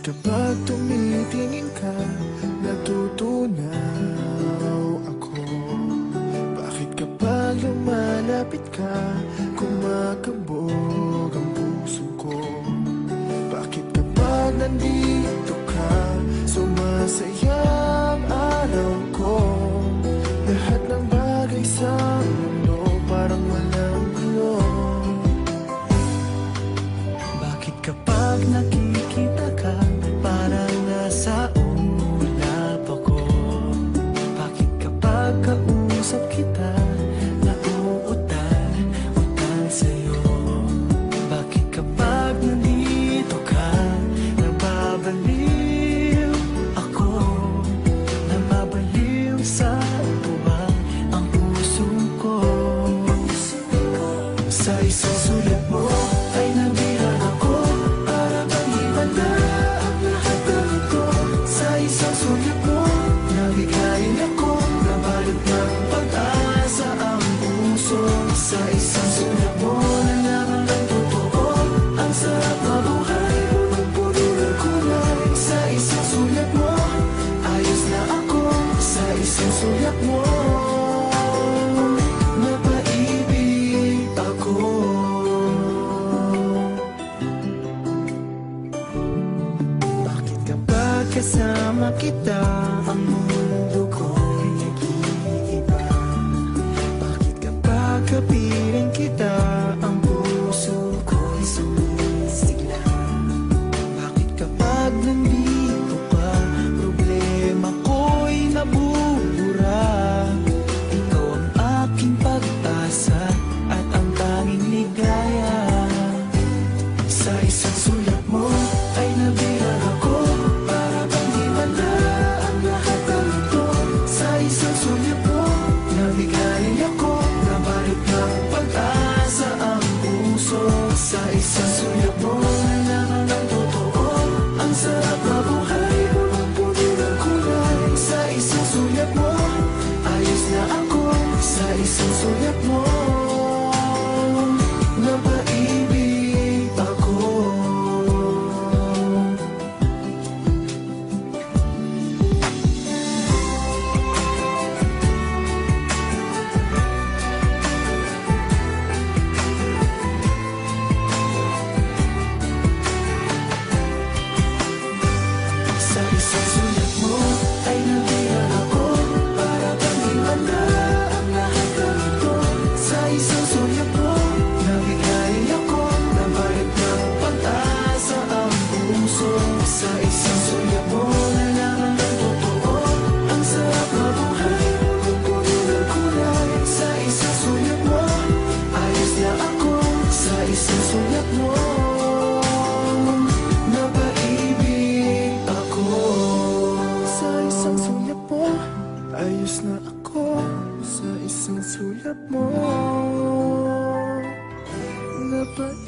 kapag tumitingin ka, natutunaw ako? Bakit kapag lumalapit ka, kumakabog ang puso ko? Bakit kapag nandito ka, sumasaya ang araw ko? Lahat ng bagay sa mundo parang walang gulo. Bakit kapag nakikita ka, parang nasa ulap ako? Bakit kapag kausap kita, nauutal sa'yo? Bakit kapag nandito ka, nababaliw ako? Nababaliw sa tuwa ang puso ko. Sa isang sulat mo ay nabihag ako, para bang himala ang lahat ng ito. Sa isang sulat mo, nabigayin ako, nabalot ng pag-asa ang puso. Sa isang sulat mo, nalaman ng totoo, ang sarap mabuhay, punong-puno ng kulay. Sa isang sulat mo, ayos na ako. Sa isang sulat mo, napaibig ako. Bakit kapag kasama kita, ang mundo ko'y nag-iiba? Bakit kapag kapiling kita, ang puso ko'y sumisigla? Bakit kapag nandito ka, problema ko'y nabubura? Ikaw ang aking pag-asa at ang tanging ligaya. Sa isang sulat mo ay nabihag ako, para bang himala ang lahat ng ito. Sa isang sulat mo, nabigayin ako, nabalot ng pag-asa ang puso. Sa isang sulat mo, nalaman ng totoo, ang sarap mabuhay, punong-puno ng kulay. Sa isang sulat mo, ayos na ako. Sa isang sulat mo, napaibig ako. Sa isang sulat mo ay nabihag ako, para bang himala ang lahat ng ito. Sa isang sulat mo, nabigayin ako, nabalot ng pag-asa ang puso. Sa isang sulat mo, nalaman ng totoo, ang sarap mabuhay, punong-puno ng kulay. Sa isang sulat mo, ayos na ako. Sa isang sulat mo, napaibig ako. Sa isang sulat mo, ayos na ako. Sa isang sulat mo, napaibig